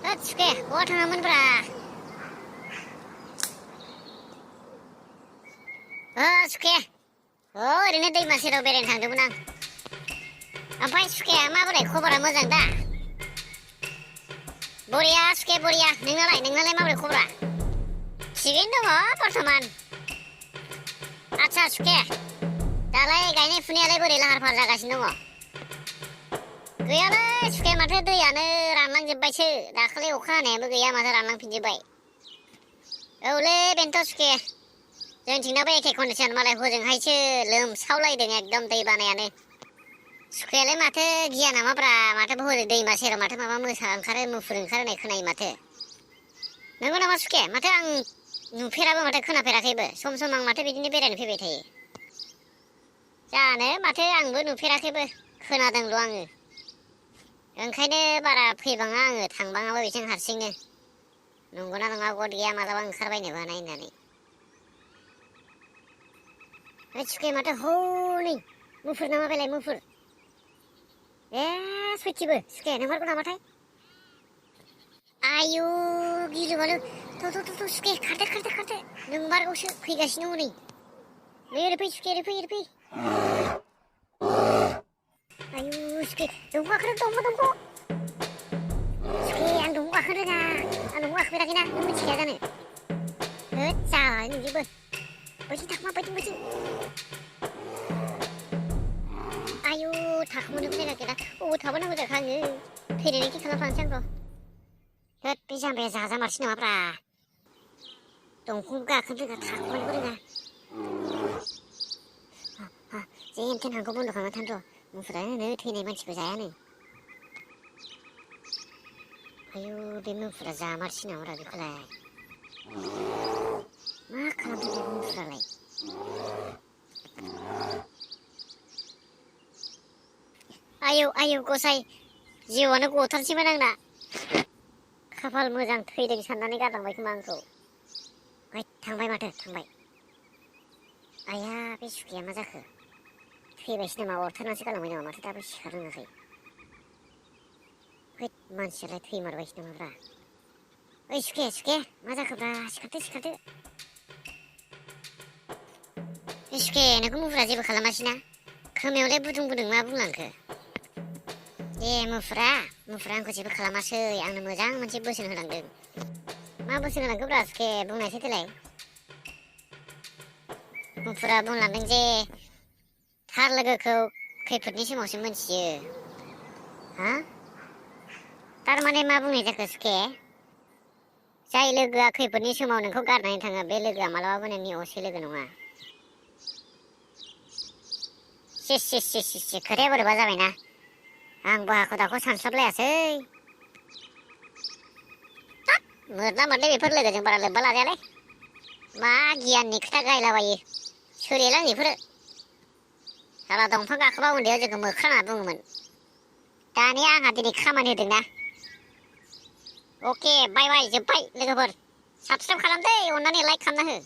सुखे बहा थाङामोनब्रा सुखे ओरैनो दैमा सेराव बेरायनो थांदोंमोन आं ओमफ्राय सुखेया माबोरै खबरा मोजां दा बरिया सुखे बरिया नोंनालाय माबोरै खबरा थिगैनो दङ बर्थमान आच्छा सुखे दालाय गायनाय फुनायालाय बोरै लाहार फाहार जागासिनो दङ गैयालै सुखे माथो दैयानो रानलांजोब्बायसो दाखालि अखा हानायाबो गैया माथो रानलांफिनजोब्बाय औलै बेनोथ' सुखे जोंथिंनाबो एखे कन्डिसन मालाय हजोंहायसो लोमसावलायदों एकदम दै बानायानो सुखेयालाय माथो गिया नामाब्रा माथो हजों दैमा सेराव माथो माबा मोसा ओंखारो मुफुर ओंखारो होननाय खोनायो माथो नंगौ नामा सुखे माथो आं नुफेराबो माथो खोनाफेराखैबो सम सम आं माथो बिदिनो बेरायनो फैबाय थायो जानो माथो आंबो नुफेराखैबो खोनादोंल' आङो ओंखायनो बारा फैबाङा आङो थांबाङाबो बिथिं हारसिंनो नंगौना नङा गद गैया मालाबा ओंखारबायनोबो हानाय होननानै सुखे माथो हनै मुफुर नामा बेलाय मुफुर सयथिबो सुखे नंमारगौ नामाथाय आयु गिलु-बालु थ' सुखे खारदो नंमारगौसो फैगासिनो हनै ओरै फै सुखे ओरै फै आयु सुखे दंग' गाखोदों दंग' सुखे आं दंग' गाखोनो रोङा आं दंग' गाखोफेराखैना नों मिथिखाया जानो होद जाबाय नोंजोंबो बैथिं थाखोमा बैथिं आयु थाखोमानोबो जायगा गैला अबाव थाबोनांगौ जाखो आङो थैनायनि खालामफ्लांसै आंखौ होद बे जाम्बाया जाजामारसै नामाब्रा दंफां गाखोनो रोङा थाखोमानोबो रोङा जेन थेन हांखौ बन्द' खालामना थानो र' मुफुरानो थैनाय मानसिखौ जायानो आयु बे मुफुरा जामारसै नामाब्रा बेखौलाय मा खालामदों बे मुफुरालाय आयौ गसाइ जिउआनो गथारसैमोन आंना खाफाल मोजां थैदों साननानै गारलांबाय खोमा आंखौ थांबाय आया बे सुखेया मा जाखो थैबायसो नामा अरथारनासो गालांबाय नामा माथो दाबो सिखार रोङाखै मानसियालाय थैमारबायसो नामाब्रा ओइ सुखे मा जाखोब्रा सिखारदो सुखे नोंखौ मुफुरा जेबो खालामासैना खोमायावलाय बुदुं मा बुंलांखो मुफुरा आंखौ जेबो खालामासै आंनो मोजां मोनसे बोसोन होलांदों मा बोसोन होलांखोब्रा सुखे बुंनायसै देलाय मुफुरा बुंलांदों जे थार लोगोखौ खैफोदनि समावसो मोनथियो थारमाने मा बुंनाय जाखो सुखे जाय लोगोआ खैफोदनि समाव नोंखौ गारनानै थाङो बे लोगोआ मालाबाबो नोंनि असे लोगो नङा खोथाया बोरैबा जाबायना आंबो हाखु दाखु सानस्लाबलायासै मोरला मोरले बेफोर लोगोजों बारा लोब्बा लाजायालै मा गियाननि खोथा गायलाबायो सोलियालां बेफोरो साला दंफां गाखोबा उन्दैयाव जोंखौ मोख्रा होनना बुङोमोन दानिया आंहा दिनै खामानि होदोंना अके बाय जोब्बाय लोगोफोर साबसक्राइब खालाम दै अननानै लाइक खालामना हो